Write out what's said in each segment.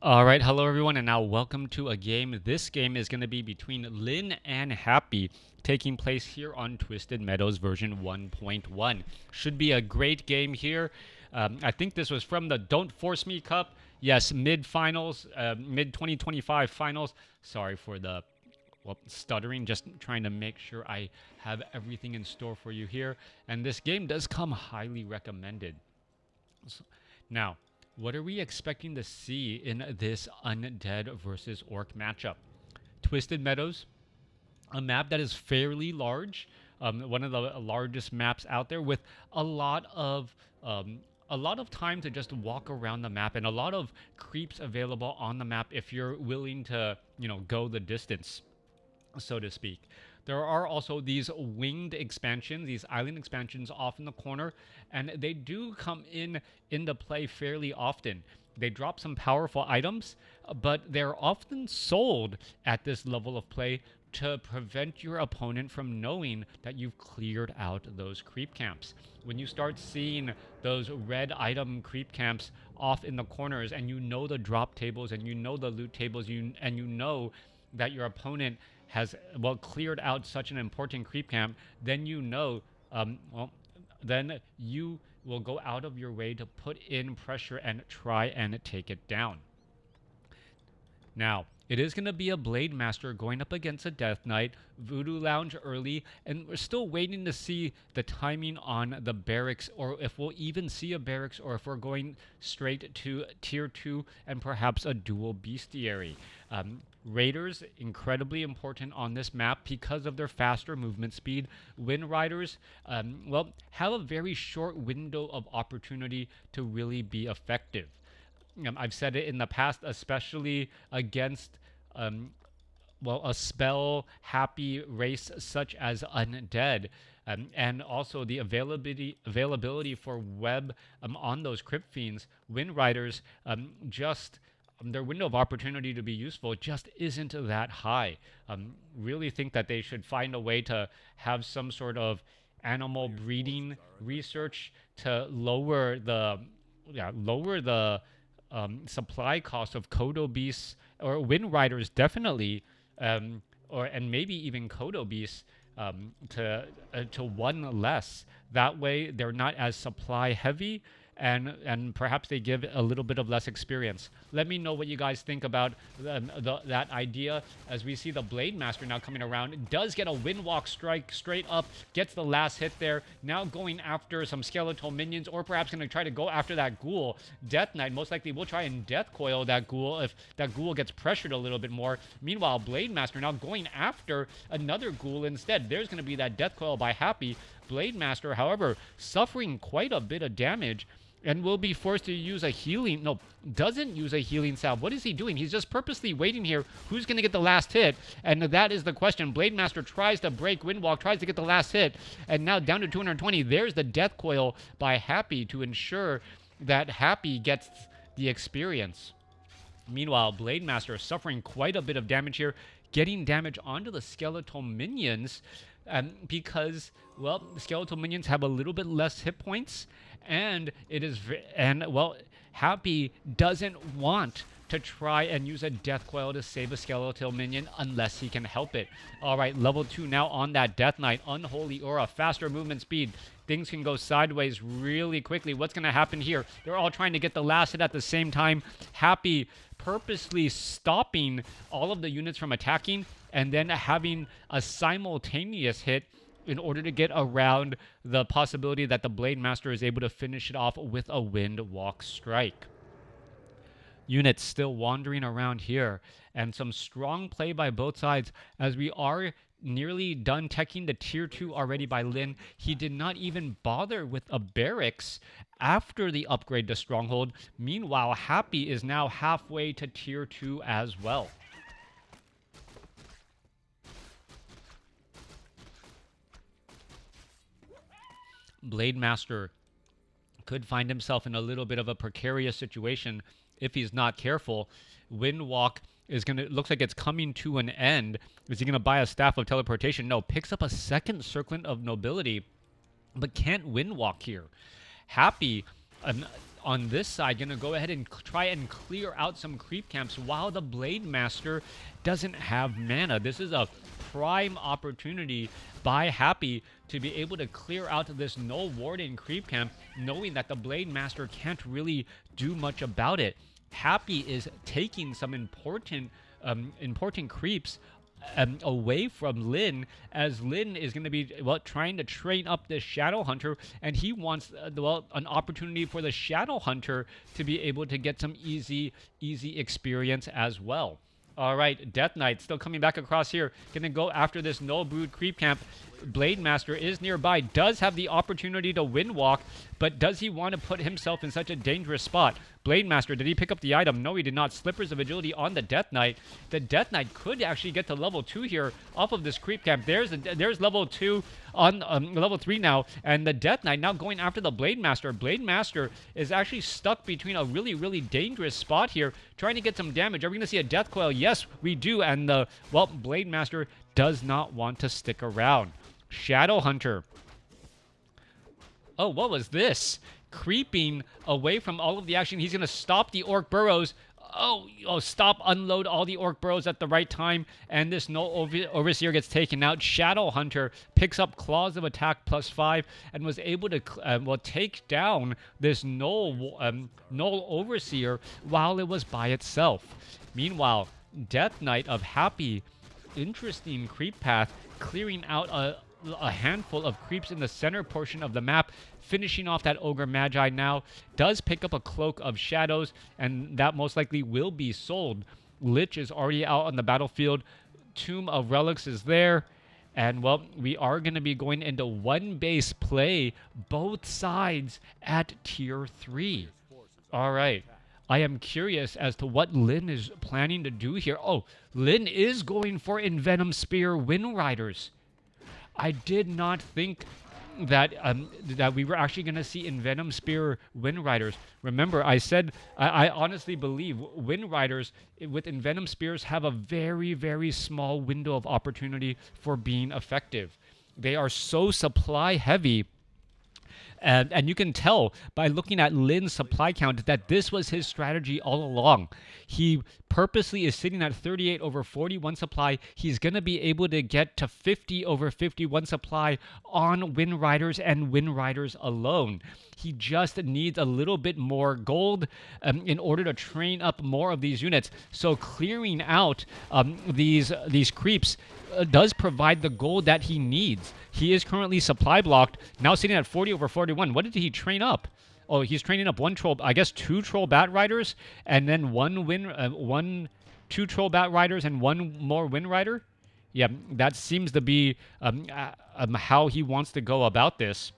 Alright, hello everyone, and now welcome to a game. This game is going to be between Lin and Happy, taking place here on Twisted Meadows version 1.1. Should be a great game here. I think this was from the Don't Force Me Cup. Yes, mid-finals, mid-2025 finals. Sorry for the stuttering, just trying to make sure I have everything in store for you here. And this game does come highly recommended. Now, what are we expecting to see in this Undead versus Orc matchup? Twisted Meadows, a map that is fairly large, one of the largest maps out there, with a lot of time to just walk around the map and a lot of creeps available on the map if you're willing to, go the distance, so to speak. There are also these winged expansions, these island expansions off in the corner, and they do come into play fairly often. They drop some powerful items, but they're often sold at this level of play to prevent your opponent from knowing that you've cleared out those creep camps. When you start seeing those red item creep camps off in the corners, and you know the drop tables and you know the loot tables, and you know that your opponent has cleared out such an important creep camp, then then you will go out of your way to put in pressure and try and take it down. Now, it is going to be a Blade Master going up against a Death Knight, Voodoo Lounge early, and we're still waiting to see the timing on the barracks, or if we'll even see a barracks, or if we're going straight to Tier 2 and perhaps a dual bestiary. Raiders, incredibly important on this map because of their faster movement speed. Wind Riders, have a very short window of opportunity to really be effective. I've said it in the past, especially against a spell happy race such as Undead, and also the availability for web on those Crypt Fiends. Wind Riders, their window of opportunity to be useful just isn't that high. Really think that they should find a way to have some sort of animal breeding research to lower the supply cost of Kodo beasts, or Wind Riders definitely, and maybe even Kodo beasts, to one less. That way they're not as supply heavy, and perhaps they give a little bit of less experience. Let me know what you guys think about that idea, as we see the Blade Master now coming around. Does get a Windwalk strike straight up, gets the last hit there. Now going after some skeletal minions, or perhaps going to try to go after that ghoul. Death Knight most likely will try and death coil that ghoul if that ghoul gets pressured a little bit more. Meanwhile, Blade Master now going after another ghoul instead. There's going to be that death coil by Happy. Blade Master, however, suffering quite a bit of damage, and will be forced to use a healing. No, doesn't use a healing salve. What is he doing? He's just purposely waiting here. Who's going to get the last hit? And that is the question. Blade Master tries to break Windwalk, tries to get the last hit, and now down to 220. There's the death coil by Happy to ensure that Happy gets the experience. Meanwhile, Blade Master suffering quite a bit of damage here, getting damage onto the skeletal minions, because, the skeletal minions have a little bit less hit points, and Happy doesn't want to try and use a death coil to save a skeletal minion unless he can help it. All right, level 2 now on that Death Knight. Unholy Aura, faster movement speed. Things can go sideways really quickly. What's going to happen here? They're all trying to get the last hit at the same time. Happy purposely stopping all of the units from attacking, and then having a simultaneous hit in order to get around the possibility that the Blade Master is able to finish it off with a Windwalk strike. Units still wandering around here, and some strong play by both sides, as we are nearly done teching the Tier 2 already by Lin. He did not even bother with a barracks after the upgrade to Stronghold. Meanwhile, Happy is now halfway to Tier 2 as well. Blade Master could find himself in a little bit of a precarious situation if he's not careful. Windwalk looks like it's coming to an end. Is he gonna buy a Staff of Teleportation? No, picks up a second Circlet of Nobility, but can't Windwalk here. Happy on this side going to go ahead and try and clear out some creep camps while the Blade Master doesn't have mana. This is a prime opportunity by Happy to be able to clear out this Null Warden creep camp, knowing that the Blade Master can't really do much about it. Happy is taking some important creeps away from Lin, as Lin is going to be, well, trying to train up this Shadow Hunter, and he wants, well, an opportunity for the Shadow Hunter to be able to get some easy experience as well. All right, Death Knight still coming back across here. Going to go after this Null Brood creep camp. Blade Master is nearby, does have the opportunity to wind walk, but does he want to put himself in such a dangerous spot? Blade Master, did he pick up the item? No, he did not. Slippers of Agility on the Death Knight. The Death Knight could actually get to level 2 here off of this creep camp. There's level 2 on level 3 now, and the Death Knight now going after the Blade Master. Blade Master is actually stuck between a really dangerous spot here, trying to get some damage. Are we going to see a Death Coil? Yes, we do, and the, well, Blade Master does not want to stick around. Shadow Hunter. Oh, what was this? Creeping away from all of the action. He's going to stop the Orc Burrows. Oh, stop, unload all the Orc Burrows at the right time. And this Null Overseer gets taken out. Shadow Hunter picks up Claws of Attack +5 and was able to, well, take down this Null Overseer while it was by itself. Meanwhile, Death Knight of Happy, interesting creep path, clearing out a handful of creeps in the center portion of the map, finishing off that Ogre Magi now, does pick up a Cloak of Shadows, and that most likely will be sold. Lich is already out on the battlefield. Tomb of Relics is there. And, well, we are going to be going into one base play, both sides at tier 3. All right. I am curious as to what Lin is planning to do here. Oh, Lin is going for Envenom Spear Wind Riders. I did not think that that we were actually going to see Envenom Spear Wind Riders. Remember, I said I honestly believe Wind Riders with Envenom Spears have a very small window of opportunity for being effective. They are so supply heavy. And you can tell by looking at Lin's supply count that this was his strategy all along. He purposely is sitting at 38 over 41 supply. He's going to be able to get to 50 over 51 supply on Wind Riders and Wind Riders alone. He just needs a little bit more gold in order to train up more of these units. So clearing out these creeps does provide the gold that he needs. He is currently supply blocked, now sitting at 40 over 41. What did he train up? Oh, he's training up one troll, I guess 2 troll bat riders, and then 2 troll bat riders and 1 more wind rider. Yeah, that seems to be how he wants to go about this.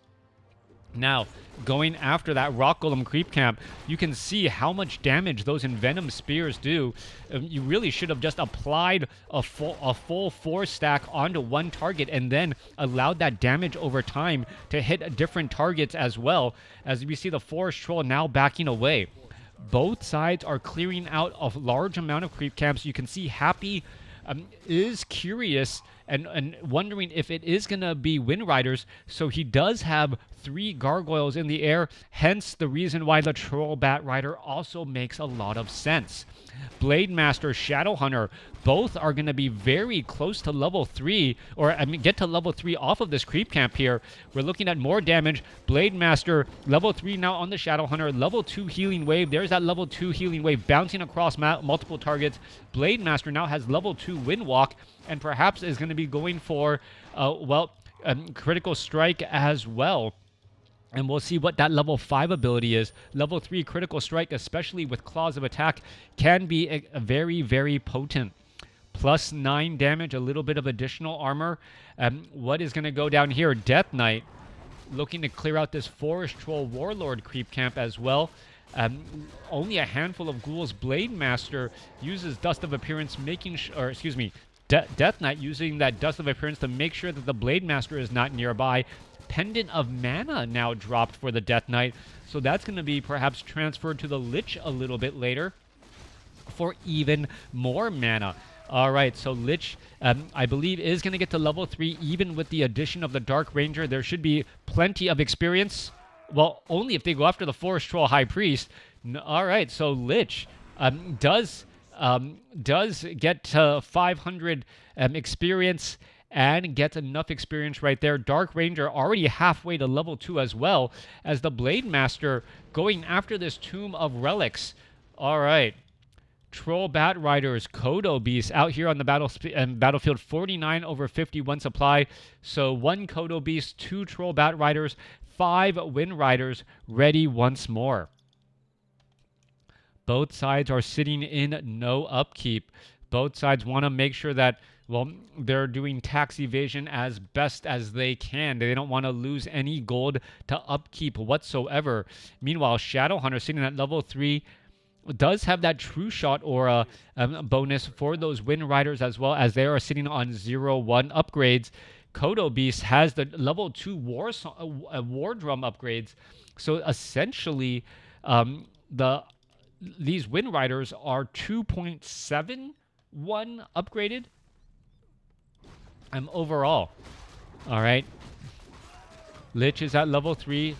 Now, going after that Rock Golem creep camp, you can see how much damage those Envenom Spears do. You really should have just applied a full 4 stack onto one target and then allowed that damage over time to hit different targets as well. As we see the Forest Troll now backing away. Both sides are clearing out a large amount of creep camps. You can see Happy is curious and wondering if it is going to be Wind Riders. So he does have 3 gargoyles in the air, hence the reason why the Troll Bat Rider also makes a lot of sense. Blade Master, Shadow Hunter, both are going to be very close to level 3, or I mean, get to level 3 off of this creep camp here. We're looking at more damage. Blade Master, level 3 now on the Shadow Hunter, level 2 healing wave. There's that level 2 healing wave bouncing across multiple targets. Blade Master now has level 2 wind walk, and perhaps is going to be going for, critical strike as well. And we'll see what that level 5 ability is. Level 3 critical strike, especially with Claws of Attack, can be very potent. Plus 9 damage, a little bit of additional armor. What is going to go down here? Death Knight looking to clear out this Forest Troll Warlord creep camp as well. Only a handful of ghouls. Blade Master uses Dust of Appearance, Death Knight using that Dust of Appearance to make sure that the Blade Master is not nearby. Pendant of Mana now dropped for the Death Knight, so that's going to be perhaps transferred to the Lich a little bit later for even more mana. All right, so Lich, I believe, is going to get to level 3 even with the addition of the Dark Ranger. There should be plenty of experience. Well, only if they go after the Forest Troll High Priest. All right, so Lich does get to 500 experience and gets enough experience right there. Dark Ranger already halfway to level 2 as well as the Blade Master going after this Tomb of Relics. All right. Troll Bat Riders, Kodo Beast out here on the battlefield, 49 over 51 supply. So 1 Kodo Beast, 2 Troll Bat Riders, 5 Wind Riders ready once more. Both sides are sitting in no upkeep. Both sides want to make sure that, well, they're doing tax evasion as best as they can. They don't want to lose any gold to upkeep whatsoever. Meanwhile, Shadowhunter sitting at level 3 does have that true shot aura bonus for those Wind Riders as well, as they are sitting on 0-1 upgrades. Kodo Beast has the level 2 war drum upgrades. So essentially, these Wind Riders are 2.71 upgraded overall. All right. Lich is at level 3.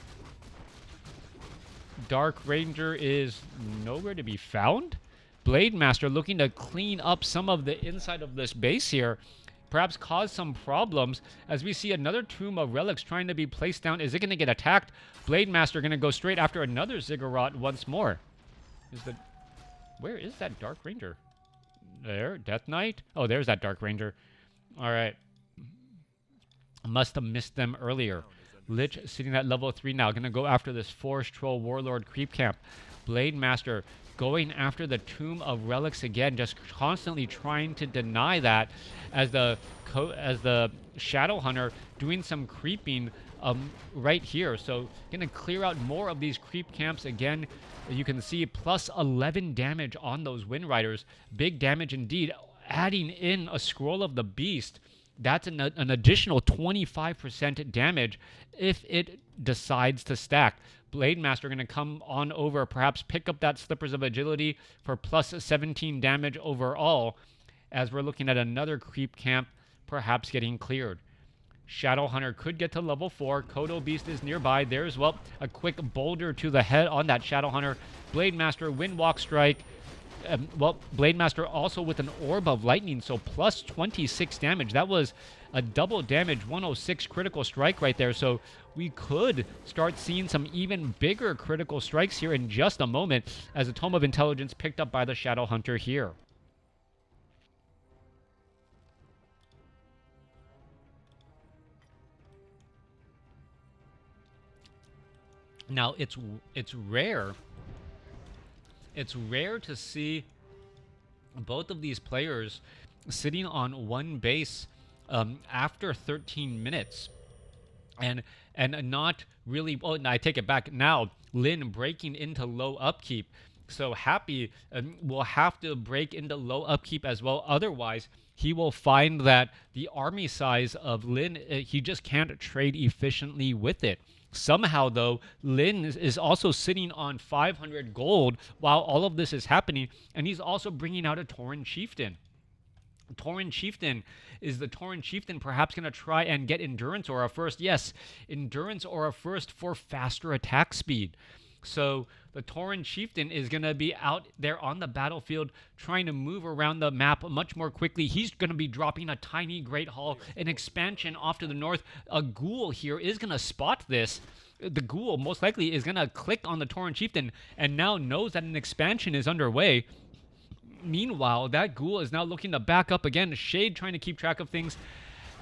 Dark Ranger is nowhere to be found. Blade Master looking to clean up some of the inside of this base here. Perhaps cause some problems as we see another Tomb of Relics trying to be placed down. Is it going to get attacked? Blade Master going to go straight after another Ziggurat once more. Where is that Dark Ranger? There, Death Knight? Oh, there's that Dark Ranger. All right. Must have missed them earlier. Lich sitting at level 3 now. Going to go after this Forest Troll Warlord creep camp. Blade Master going after the Tomb of Relics again. Just constantly trying to deny that as the Shadowhunter doing some creeping right here. So going to clear out more of these creep camps again. You can see plus 11 damage on those Wind Riders. Big damage indeed. Adding in a Scroll of the Beast, that's an additional 25% damage if it decides to stack. Blade Master going to come on over, perhaps pick up that Slippers of Agility for plus 17 damage overall, as we're looking at another creep camp perhaps getting cleared. Shadowhunter could get to level 4. Kodo Beast is nearby. There's, well, a quick boulder to the head on that Shadowhunter. Blade Master, Windwalk Strike. Well, Blade Master also with an Orb of Lightning, so plus 26 damage. That was a double damage 106 critical strike right there. So we could start seeing some even bigger critical strikes here in just a moment as the Tome of Intelligence picked up by the Shadowhunter here. Now, it's rare. It's rare to see both of these players sitting on one base after 13 minutes. And not really, oh, I take it back. Now, Lin breaking into low upkeep. So Happy will have to break into low upkeep as well. Otherwise, he will find that the army size of Lin, he just can't trade efficiently with it. Somehow, though, Lin is also sitting on 500 gold while all of this is happening, and he's also bringing out a Tauren Chieftain. Tauren Chieftain, is the Tauren Chieftain perhaps going to try and get Endurance Aura first? Yes, Endurance Aura first for faster attack speed. So the Tauren Chieftain is going to be out there on the battlefield trying to move around the map much more quickly. He's going to be dropping a tiny Great Hall, an expansion off to the north. A Ghoul here is going to spot this. The Ghoul most likely is going to click on the Tauren Chieftain and now knows that an expansion is underway. Meanwhile, that Ghoul is now looking to back up again. Shade trying to keep track of things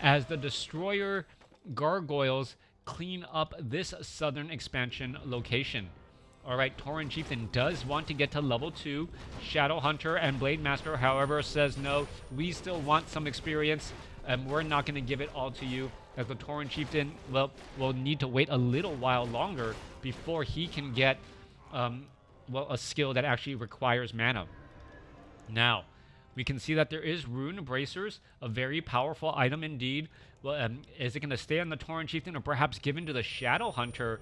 as the Destroyer Gargoyles clean up this southern expansion location. All right, Tauren Chieftain does want to get to level 2. Shadowhunter and Blade Master, however, says no. We still want some experience, and we're not going to give it all to you. As the Tauren Chieftain, well, will need to wait a little while longer before he can get, well, a skill that actually requires mana. Now, we can see that there is Rune Bracers, a very powerful item indeed. Well, is it going to stay on the Tauren Chieftain or perhaps given to the Shadowhunter?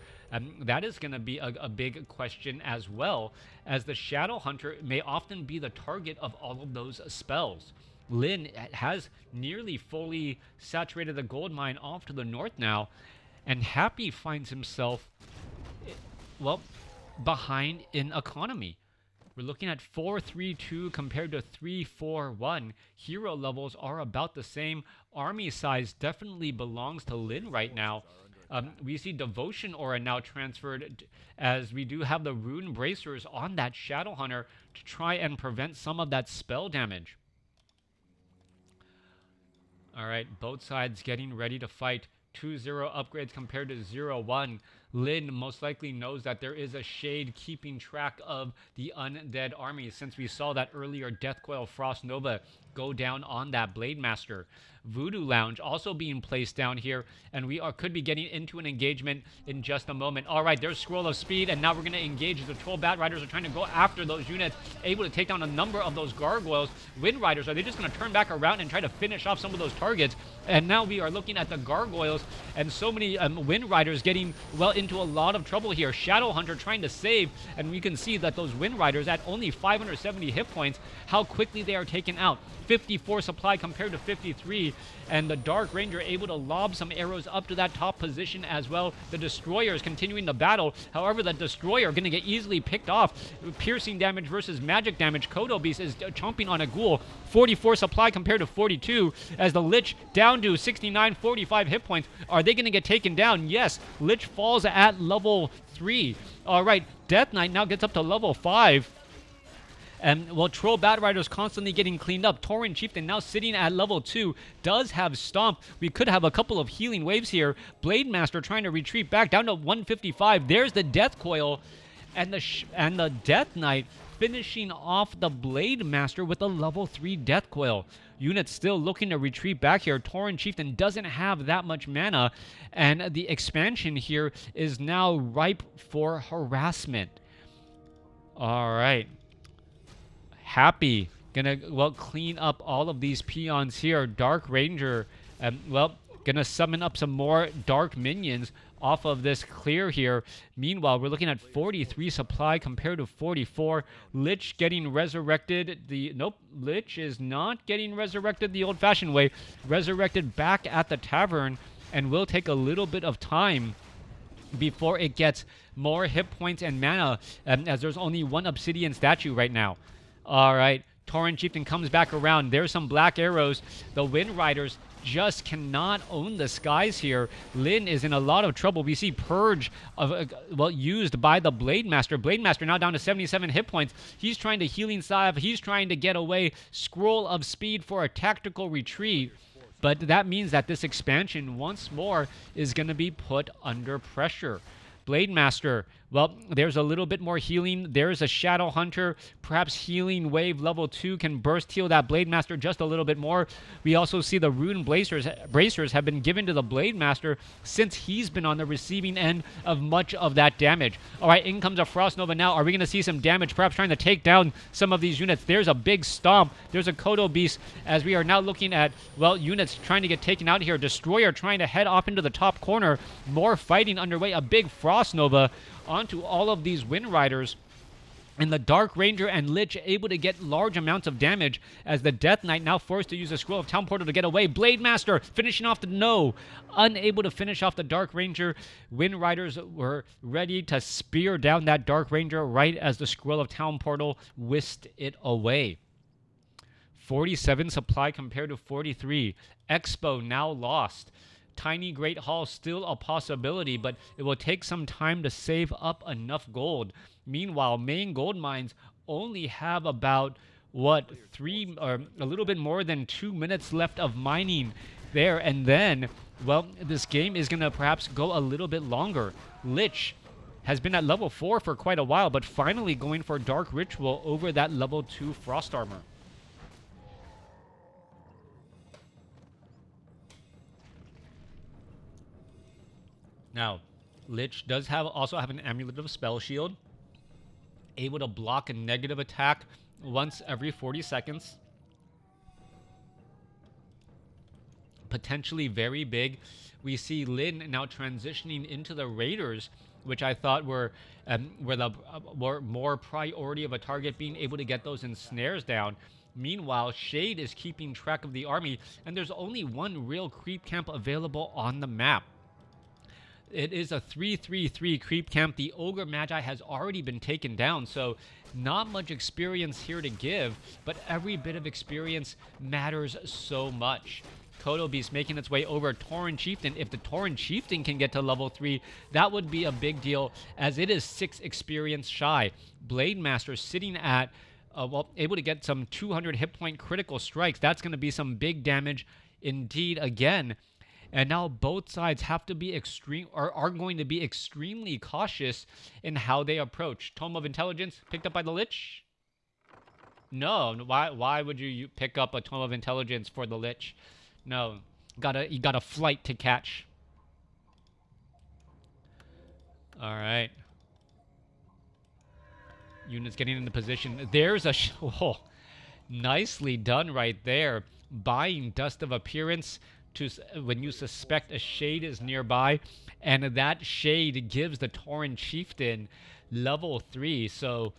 That is going to be a big question as well, as the Shadowhunter may often be the target of all of those spells. Lin has nearly fully saturated the gold mine off to the north now, and Happy finds himself well, behind in economy. We're looking at 432 compared to 341. Hero levels are about the same. Army size definitely belongs to Lin right now. We see Devotion Aura now transferred, as we do have the Rune Bracers on that Shadow Hunter to try and prevent some of that spell damage. All right, both sides getting ready to fight. 2-0 upgrades compared to 0-1. Lin most likely knows that there is a shade keeping track of the undead army, since we saw that earlier Deathcoil Frost Nova go down on that Blade Master. Voodoo Lounge also being placed down here, and we could be getting into an engagement in just a moment. All right, there's Scroll of Speed, and now we're going to engage. The Troll Bat Riders are trying to go after those units, able to take down a number of those Gargoyles. Wind Riders, are they just going to turn back around and try to finish off some of those targets? And now we are looking at the Gargoyles, and so many Wind Riders getting, well, into a lot of trouble here. Shadow Hunter trying to save, and we can see that those Wind Riders at only 570 hit points, how quickly they are taken out. 54 supply compared to 53, and the Dark Ranger able to lob some arrows up to that top position as well. The Destroyer is continuing the battle. However, the Destroyer going to get easily picked off. Piercing damage versus magic damage. Kodo Beast is chomping on a ghoul. 44 supply compared to 42, as the Lich down to 69, 45 hit points. Are they going to get taken down? Yes. Lich falls at level 3. All right, Death Knight now gets up to level 5. And while Troll Bat Rider's constantly getting cleaned up, Tauren Chieftain now sitting at level 2 does have Stomp. We could have a couple of healing waves here. Blade Master trying to retreat back down to 155. There's the Death Coil, and the Death Knight finishing off the Blade Master with a level 3 Death Coil. Units still looking to retreat back here. Tauren Chieftain doesn't have that much mana, and the expansion here is now ripe for harassment. All right. Happy gonna, well, clean up all of these peons here. Dark Ranger, well, gonna summon up some more dark minions off of this clear here. Meanwhile, we're looking at 43 supply compared to 44. Lich getting resurrected. Nope, Lich is not getting resurrected the old-fashioned way. Resurrected back at the tavern, and will take a little bit of time before it gets more hit points and mana, as there's only one obsidian statue right now. All right, Tauren Chieftain comes back around. There's some black arrows. The Wind Riders just cannot own the skies here. Lin is in a lot of trouble. We see Purge used by the Blade Master. Blade Master now down to 77 hit points. He's trying to healing salve. He's trying to get away. Scroll of Speed for a tactical retreat. But that means that this expansion once more is going to be put under pressure. Blade Master, well, there's a little bit more healing. There's a Shadow Hunter. Perhaps Healing Wave level 2 can burst heal that Blade Master just a little bit more. We also see the Rune Bracers have been given to the Blade Master since he's been on the receiving end of much of that damage. All right, in comes a Frost Nova now. Are we going to see some damage, perhaps trying to take down some of these units? There's a big Stomp. There's a Kodo Beast, as we are now looking at, well, units trying to get taken out here. Destroyer trying to head off into the top corner. More fighting underway. A big Frost Nova onto all of these Wind Riders, and the Dark Ranger and Lich able to get large amounts of damage, as the Death Knight now forced to use a Scroll of Town Portal to get away. Blade Master finishing off unable to finish off the Dark Ranger. Wind Riders were ready to spear down that Dark Ranger right as the Scroll of Town Portal whisked it away. 47 supply compared to 43. Expo now lost. Tiny Great Hall still a possibility, but it will take some time to save up enough gold. Meanwhile, main gold mines only have about, what, 3 or a little bit more than 2 minutes left of mining there, and then, well, this game is going to perhaps go a little bit longer. Lich has been at level 4 for quite a while, but finally going for Dark Ritual over that level 2 Frost Armor. Now, Lich does also have an Amulet of Spell Shield, able to block a negative attack once every 40 seconds. Potentially very big. We see Lin now transitioning into the Raiders, which I thought were more priority of a target, being able to get those ensnares down. Meanwhile, Shade is keeping track of the army, and there's only one real creep camp available on the map. It is a 3-3-3 creep camp. The Ogre Magi has already been taken down, so not much experience here to give, but every bit of experience matters so much. Kodo Beast making its way over Tauren Chieftain. If the Tauren Chieftain can get to level 3, that would be a big deal, as it is 6 experience shy. Blade Master sitting at, able to get some 200 hit point critical strikes. That's going to be some big damage indeed again. And now both sides have to be are going to be extremely cautious in how they approach. Tome of Intelligence picked up by the Lich? No, why would you pick up a Tome of Intelligence for the Lich? No, you got a flight to catch. All right. Units getting into position. There's a nicely done right there. Buying Dust of Appearance to when you suspect a shade is nearby, and that shade gives the Tauren Chieftain level 3. So,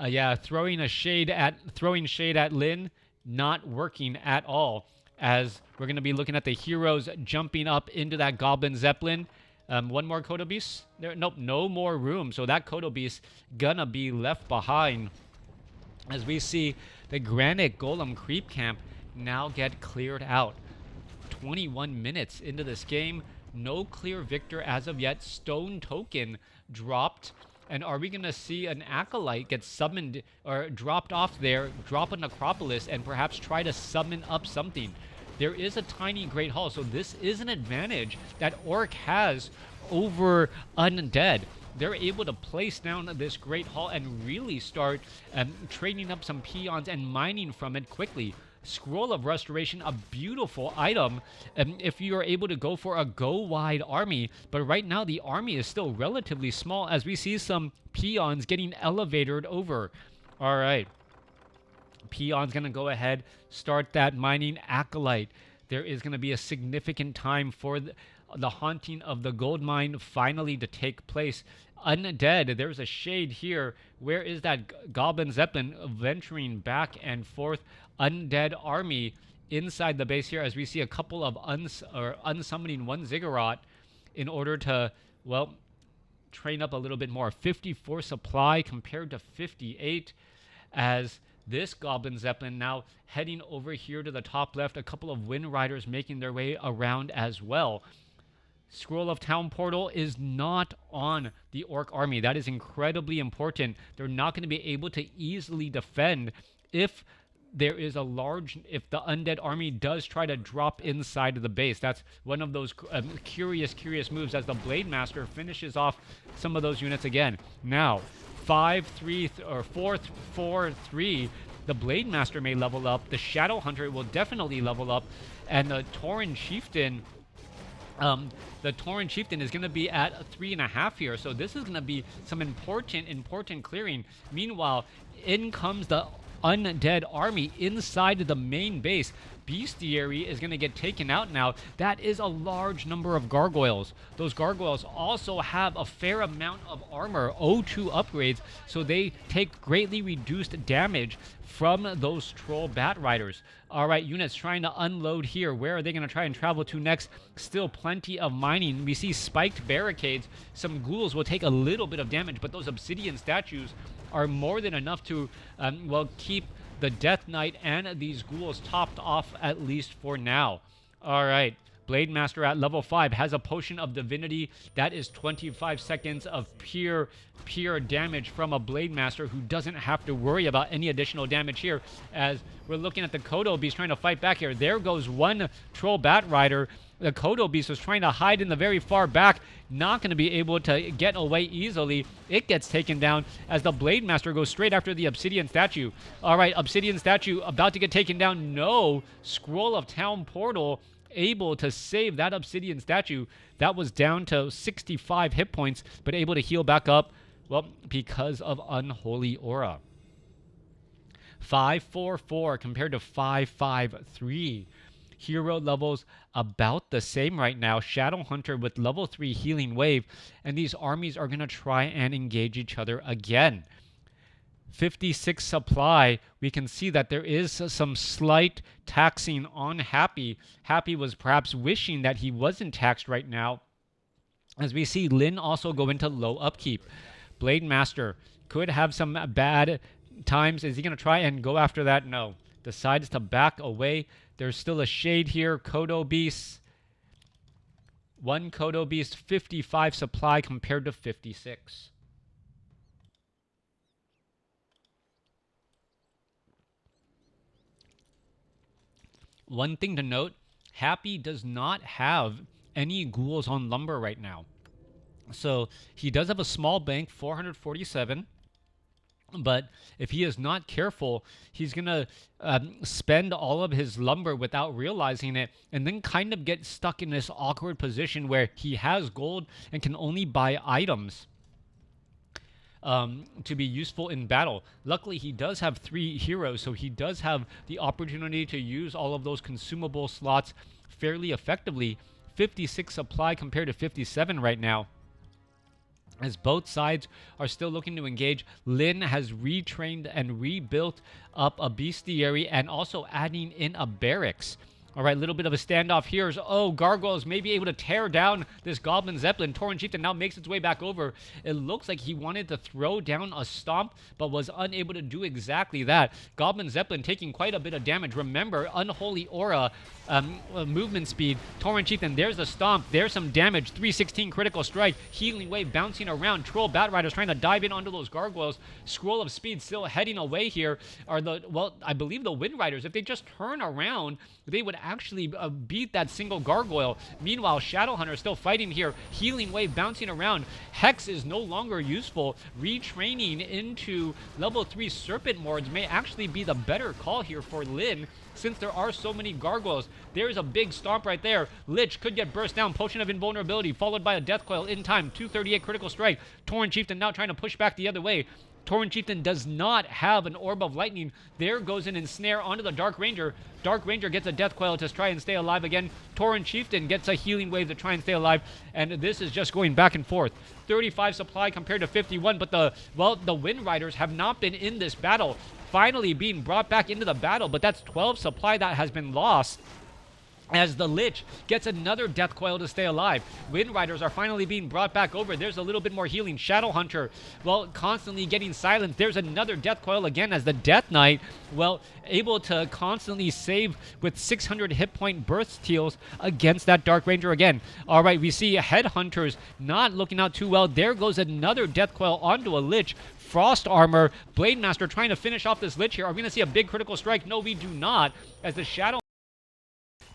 yeah, throwing shade at Lyn, not working at all. As we're going to be looking at the heroes jumping up into that Goblin Zeppelin. One more Kodo Beast? Nope, no more room. So that Kodo Beast gonna be left behind. As we see the Granite Golem creep camp now get cleared out. 21 minutes into this game. No clear victor as of yet. Stone token dropped. And are we going to see an Acolyte get summoned or dropped off there, drop a Necropolis, and perhaps try to summon up something? There is a tiny Great Hall, so this is an advantage that Orc has over Undead. They're able to place down this Great Hall and really start trading up some peons and mining from it quickly. Scroll of Restoration, a beautiful item if you are able to go for a go-wide army. But right now, the army is still relatively small as we see some peons getting elevated over. All right. Peon's going to go ahead, start that mining Acolyte. There is going to be a significant time for the haunting of the gold mine finally to take place. Undead, there's a shade here. Where is that Goblin Zeppelin venturing back and forth? Undead army inside the base here as we see a couple of unsummoning one Ziggurat in order to, well, train up a little bit more. 54 supply compared to 58 as this Goblin Zeppelin now heading over here to the top left. A couple of Wind Riders making their way around as well. Scroll of Town Portal is not on the Orc army. That is incredibly important. They're not going to be able to easily defend if there is if the Undead army does try to drop inside of the base. That's one of those curious moves as the Blade Master finishes off some of those units again. Now, 5-3 or 4-4-3. The Blade Master may level up. The Shadow Hunter will definitely level up, and the Tauren Chieftain. The Tauren Chieftain is going to be at 3.5 here, so this is going to be some important clearing. Meanwhile, in comes the Undead army inside of the main base. Bestiary is going to get taken out now. That is a large number of gargoyles. Those gargoyles also have a fair amount of armor, O2 upgrades, so they take greatly reduced damage from those troll bat riders. All right, units trying to unload here. Where are they going to try and travel to next? Still plenty of mining. We see spiked barricades. Some ghouls will take a little bit of damage, but those obsidian statues are more than enough to, well, keep the Death Knight and these ghouls topped off at least for now. All right. Blade Master at level 5 has a Potion of Divinity. That is 25 seconds of pure damage from a Blade Master who doesn't have to worry about any additional damage here. As we're looking at the Kodo Beast trying to fight back here. There goes one Troll Bat Rider. The Kodo Beast was trying to hide in the very far back. Not going to be able to get away easily. It gets taken down as the Blade Master goes straight after the Obsidian Statue. All right, Obsidian Statue about to get taken down. No. Scroll of Town Portal able to save that Obsidian Statue. That was down to 65 hit points, but able to heal back up, well, because of Unholy Aura. 5-4-4 compared to 5-5-3. Hero levels about the same right now. Shadow Hunter with level 3 healing wave, and these armies are going to try and engage each other again. 56 supply. We can see that there is some slight taxing on Happy. Happy was perhaps wishing that he wasn't taxed right now, As we see Lin also go into low upkeep. Blade Master could have some bad times. Is he going to try and go after that? No. Decides to back away. There's still a shade here. Kodo Beast. One Kodo Beast, 55 supply compared to 56. One thing to note, Happy does not have any ghouls on lumber right now. So he does have a small bank, 447. But if he is not careful, he's going to spend all of his lumber without realizing it, and then kind of get stuck in this awkward position where he has gold and can only buy items to be useful in battle. Luckily, he does have 3 heroes, so he does have the opportunity to use all of those consumable slots fairly effectively. 56 supply compared to 57 right now. As both sides are still looking to engage, Lin has retrained and rebuilt up a bestiary and also adding in a barracks. All right, a little bit of a standoff here. Oh, Gargoyles may be able to tear down this Goblin Zeppelin. Tauren Chieftain now makes its way back over. It looks like he wanted to throw down a stomp, but was unable to do exactly that. Goblin Zeppelin taking quite a bit of damage. Remember, Unholy Aura, movement speed. Tauren Chieftain, there's the stomp. There's some damage. 316 critical strike. Healing Wave bouncing around. Troll Bat Riders trying to dive in onto those Gargoyles. Scroll of Speed still heading away here. Are well, I believe the Wind Riders, if they just turn around, they would actually beat that single Gargoyle. Meanwhile, Shadowhunter still fighting here. Healing Wave bouncing around. Hex is no longer useful. Retraining into level 3 Serpent Mords may actually be the better call here for Lin, since there are so many Gargoyles. There's a big stomp right there. Lich could get burst down. Potion of Invulnerability followed by a Death Coil in time. 238 critical strike. Tauren Chieftain now trying to push back the other way. Tauren Chieftain does not have an Orb of Lightning. There goes an Ensnare onto the Dark Ranger. Dark Ranger gets a Death Coil to try and stay alive again. Tauren Chieftain gets a Healing Wave to try and stay alive. And this is just going back and forth. 35 supply compared to 51. But the Wind Riders have not been in this battle. Finally being brought back into the battle. But that's 12 supply that has been lost, as the Lich gets another Death Coil to stay alive. Wind Riders are finally being brought back over. There's a little bit more healing. Shadowhunter, well, constantly getting silenced. There's another Death Coil again as the Death Knight, well, able to constantly save with 600 hit point burst steals against that Dark Ranger again. All right, we see Headhunters not looking out too well. There goes another Death Coil onto a Lich. Frost Armor, Blade Master trying to finish off this Lich here. Are we going to see a big critical strike? No, we do not, as the Shadow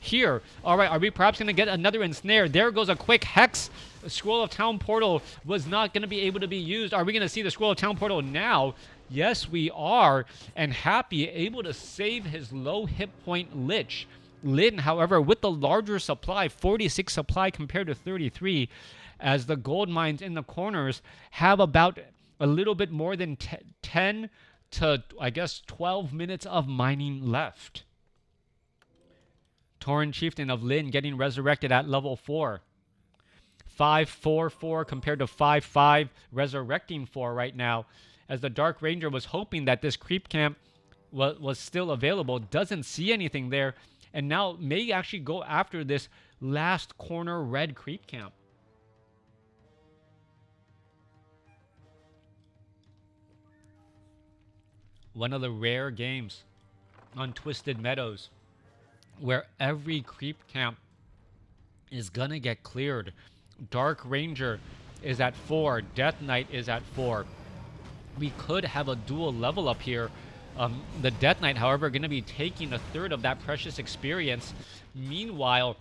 here. All right, are we perhaps going to get another Ensnare? There goes a quick Hex. The Scroll of Town Portal was not going to be able to be used. Are we going to see the Scroll of Town Portal now? Yes, we are. And Happy able to save his low hit point Lich. Lin, however, with the larger supply, 46 supply compared to 33, as the gold mines in the corners have about a little bit more than 10 to, I guess, 12 minutes of mining left. Tauren Chieftain of Lin getting resurrected at level 4. 5-4-4 compared to 5-5, resurrecting 4 right now, as the Dark Ranger was hoping that this creep camp was still available. Doesn't see anything there, and now may actually go after this last corner red creep camp. One of the rare games on Twisted Meadows where every creep camp is gonna get cleared. Dark Ranger is at 4. Death Knight is at 4. We could have a dual level up here. The Death Knight, however, going to be taking a third of that precious experience. Meanwhile,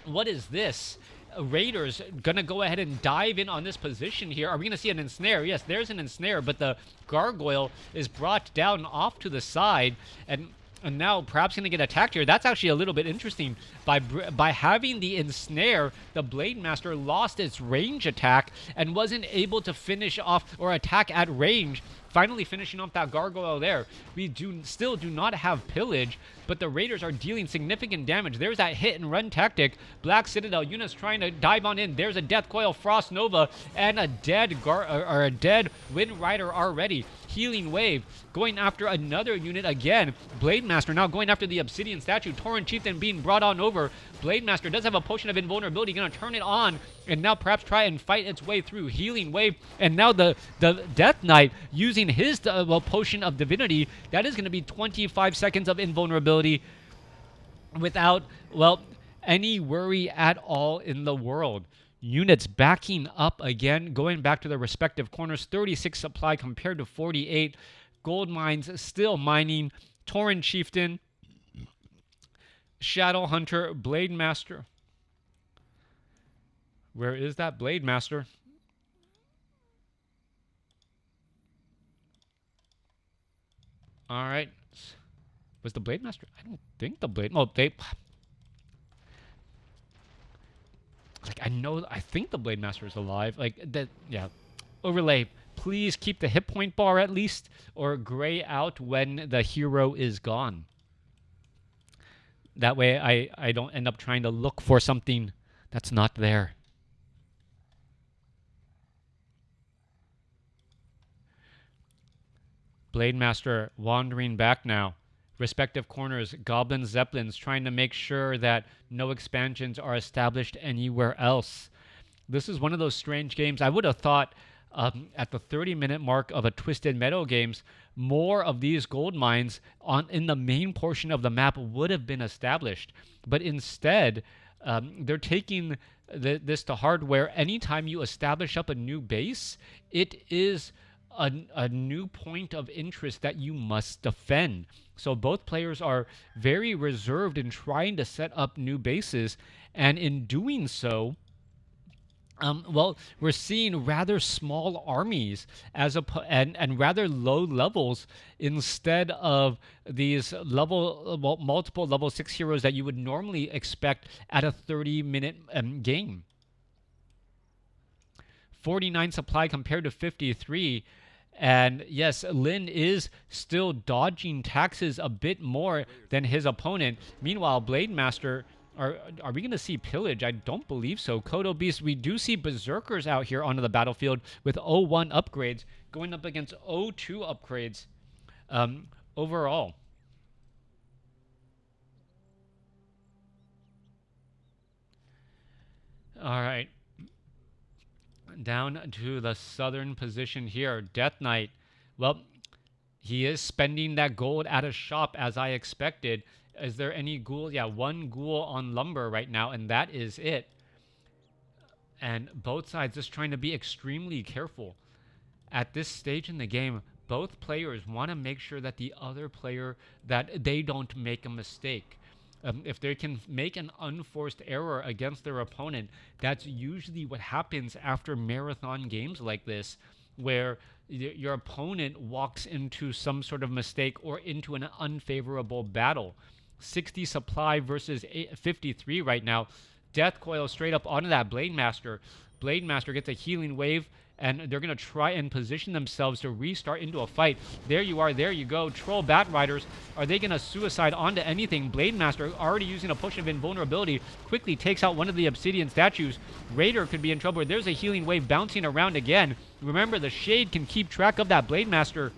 what is this? Raiders going to go ahead and dive in on this position here. Are we going to see an Ensnare? Yes, there's an Ensnare, but the Gargoyle is brought down off to the side, and now perhaps going to get attacked here. That's actually a little bit interesting. By having the Ensnare, the Blade Master lost its range attack and wasn't able to finish off or attack at range, finally finishing off that Gargoyle there. We still do not have Pillage, but the Raiders are dealing significant damage. There's that hit and run tactic. Black Citadel units trying to dive on in. There's a Death Coil, Frost Nova, and a dead Wind Rider already. Healing Wave going after another unit again. Blade Master now going after the Obsidian Statue. Tauren Chieftain being brought on over. Blade Master does have a potion of invulnerability, gonna turn it on and now perhaps try and fight its way through. Healing Wave, and now the Death Knight using his potion of divinity. That is gonna be 25 seconds of invulnerability without, well, any worry at all in the world. Units backing up again, going back to their respective corners. 36 supply compared to 48. Gold mines still mining. Tauren Chieftain, Shadow Hunter, Blade Master. Where is that Blade Master? All right. Was the Blade Master? I don't think the Blade... Oh, they... Like, I think the Blade Master is alive. Like, that, yeah. Overlay, please keep the hit point bar at least, or gray out when the hero is gone. That way I don't end up trying to look for something that's not there. Blade Master wandering back now. Respective corners, Goblin Zeppelins trying to make sure that no expansions are established anywhere else. This is one of those strange games. I would have thought at the 30-minute mark of a Twisted Meadow games, more of these gold mines in the main portion of the map would have been established. But instead, they're taking this to heart, where anytime you establish up a new base, it is a new point of interest that you must defend. So both players are very reserved in trying to set up new bases, and in doing so, well, we're seeing rather small armies and rather low levels instead of these multiple level 6 heroes that you would normally expect at a 30-minute game. 49 supply compared to 53. And yes, Lin is still dodging taxes a bit more than his opponent. Meanwhile, Blade Master, are we going to see pillage? I don't believe so. Kodo Beast, we do see Berserkers out here onto the battlefield with 01 upgrades going up against 02 upgrades overall. All right. Down to the southern position here. Death Knight. Well, he is spending that gold at a shop as I expected. Is there any ghoul? Yeah, one ghoul on lumber right now, and that is it. And both sides just trying to be extremely careful. At this stage in the game, both players want to make sure that the other player, that they don't make a mistake. If they can make an unforced error against their opponent, that's usually what happens after marathon games like this, where your opponent walks into some sort of mistake or into an unfavorable battle. 60 supply versus 53 right now. Death Coil straight up onto that Blade Master. Blade Master gets a healing wave, and they're going to try and position themselves to restart into a fight. There you are. There you go. Troll Bat Riders. Are they going to suicide onto anything? Blade Master already using a potion of invulnerability. Quickly takes out one of the Obsidian statues. Raider could be in trouble. There's a healing wave bouncing around again. Remember, the Shade can keep track of that Blade Master.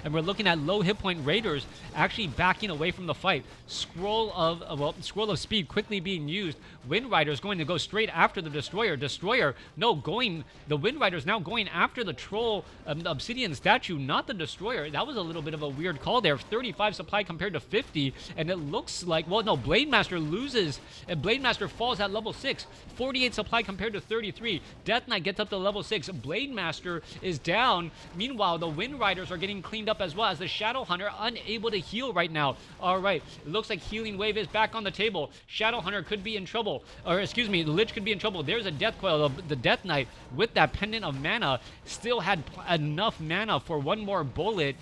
And we're looking at low hit point Raiders actually backing away from the fight. Scroll of Speed quickly being used. Wind Rider's going to go straight after the Destroyer. The Wind Rider's now going after the Troll, the Obsidian statue, not the Destroyer. That was a little bit of a weird call there. 35 supply compared to 50, and it looks like, well, no, Blade Master loses, and Blade Master falls at level 6. 48 supply compared to 33. Death Knight gets up to level 6. Blade Master is down. Meanwhile, the Wind Riders are getting cleaned up as well, as the Shadow Hunter unable to heal right now. All right, it looks like Healing Wave is back on the table. Shadow Hunter could be in trouble, or excuse me, the Lich could be in trouble. There's a Death Coil. The Death Knight with that Pendant of Mana still had enough mana for one more bullet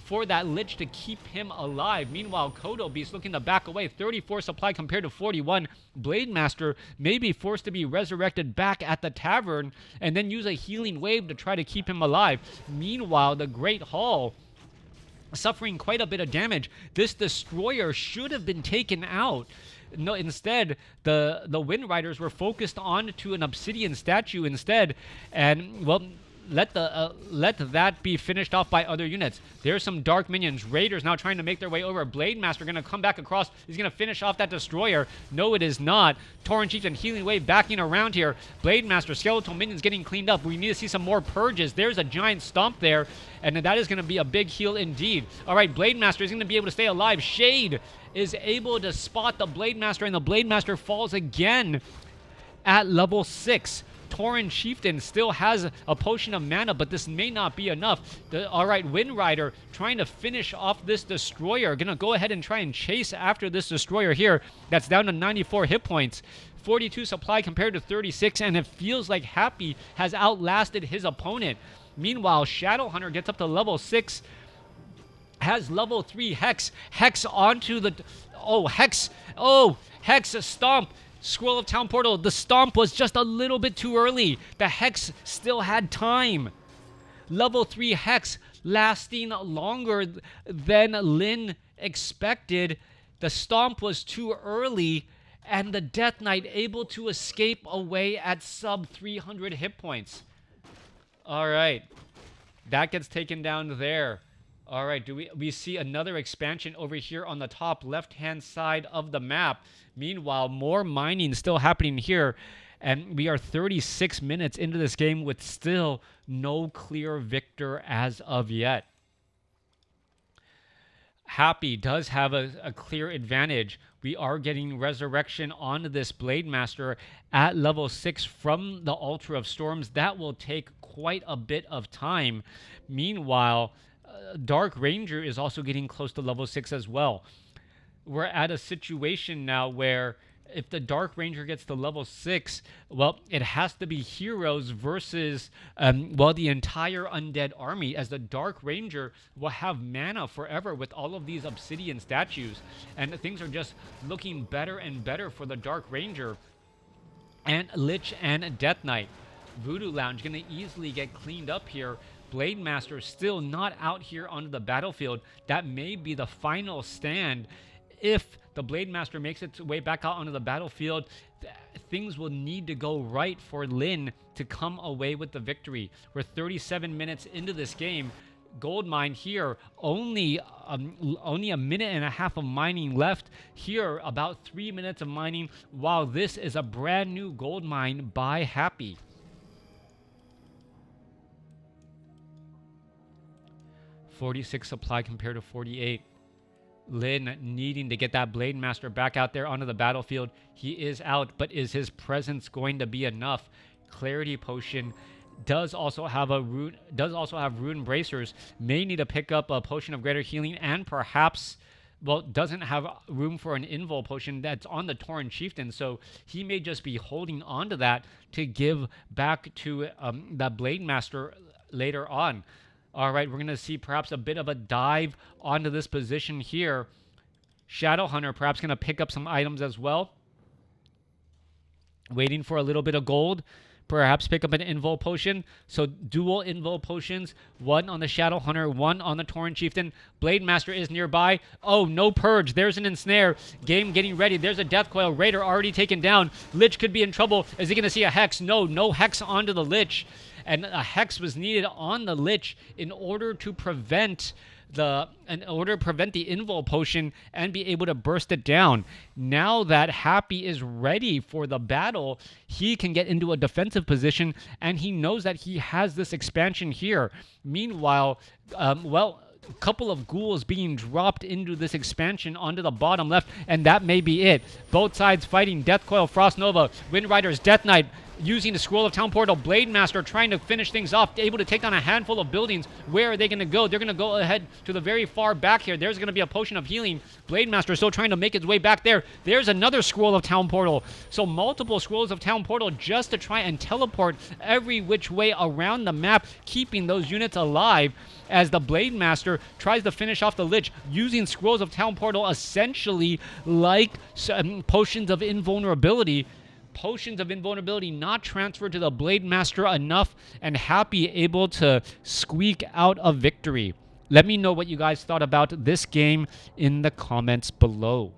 for that Lich to keep him alive. Meanwhile, Kodo Beast looking to back away. 34 supply compared to 41. Blade Master may be forced to be resurrected back at the tavern and then use a Healing Wave to try to keep him alive. Meanwhile, the Great Hall suffering quite a bit of damage. This Destroyer should have been taken out. No, instead, the Wind Riders were focused on to an Obsidian statue instead. And, well, let that be finished off by other units. There's some dark minions. Raiders now trying to make their way over. Blade Master going to come back across. He's going to finish off that destroyer. No, it is not. Torrent Chieftain Healing Wave backing around here. Blade Master, skeletal minions getting cleaned up. We need to see some more purges. There's a giant stomp there, and that is going to be a big heal indeed. All right, Blade Master is going to be able to stay alive. Shade is able to spot the Blade Master, and the Blade Master falls again at level 6. Torrent Chieftain still has a potion of mana, but this may not be enough. All right, Wind Rider trying to finish off this destroyer. Gonna go ahead and try and chase after this destroyer here. That's down to 94 hit points. 42 supply compared to 36, and it feels like Happy has outlasted his opponent. Meanwhile, Shadowhunter gets up to level 6. Has level 3 Hex. Hex onto the... Oh, Hex. Oh, Hex, a stomp. Scroll of Town Portal. The stomp was just a little bit too early. The Hex still had time. Level 3 Hex lasting longer than Lin expected. The stomp was too early, and the Death Knight able to escape away at sub 300 hit points. All right. That gets taken down there. All right, we see another expansion over here on the top left-hand side of the map. Meanwhile, more mining still happening here, and we are 36 minutes into this game with still no clear victor as of yet. Happy does have a clear advantage. We are getting resurrection onto this Blade Master at level 6 from the Altar of Storms. That will take quite a bit of time. Meanwhile, Dark Ranger is also getting close to level 6 as well. We're at a situation now where if the Dark Ranger gets to level 6, well, it has to be heroes versus, the entire undead army, as the Dark Ranger will have mana forever with all of these obsidian statues. And things are just looking better and better for the Dark Ranger. And Lich and Death Knight. Voodoo Lounge going to easily get cleaned up here. Blade Master still not out here onto the battlefield. That may be the final stand. If the Blade Master makes its way back out onto the battlefield, things will need to go right for Lin to come away with the victory. We're 37 minutes into this game. Gold mine here, only a minute and a half of mining left. Here, about 3 minutes of mining, while this is a brand new gold mine by Happy. 46 supply compared to 48. Lin needing to get that Blade Master back out there onto the battlefield. He is out, but is his presence going to be enough? Clarity Potion does also have rune bracers. May need to pick up a potion of greater healing, and perhaps, well, doesn't have room for an invul potion that's on the Torrent Chieftain, so he may just be holding on to that to give back to that Blade Master later on. All right, we're going to see perhaps a bit of a dive onto this position here. Shadowhunter perhaps going to pick up some items as well. Waiting for a little bit of gold. Perhaps pick up an invul potion. So dual invul potions. One on the Shadowhunter, one on the Torrent Chieftain. Blade Master is nearby. Oh, no purge. There's an ensnare. Game getting ready. There's a death coil. Raider already taken down. Lich could be in trouble. Is he going to see a hex? No hex onto the Lich. And a hex was needed on the Lich in order to prevent the invul potion and be able to burst it down. Now that Happy is ready for the battle, he can get into a defensive position, and he knows that he has this expansion here. Meanwhile, a couple of ghouls being dropped into this expansion onto the bottom left, and that may be it. Both sides fighting. Death Coil, Frost Nova, Wind Riders, Death Knight using the Scroll of Town Portal. Blade Master trying to finish things off, able to take down a handful of buildings. Where are they going to go? They're going to go ahead to the very far back here. There's going to be a potion of healing. Blade Master still trying to make his way back there. There's another Scroll of Town Portal. So multiple Scrolls of Town Portal just to try and teleport every which way around the map, keeping those units alive as the Blade Master tries to finish off the Lich using Scrolls of Town Portal essentially like potions of invulnerability. Potions of invulnerability not transferred to the Blade Master enough, and Happy able to squeak out a victory. Let me know what you guys thought about this game in the comments below.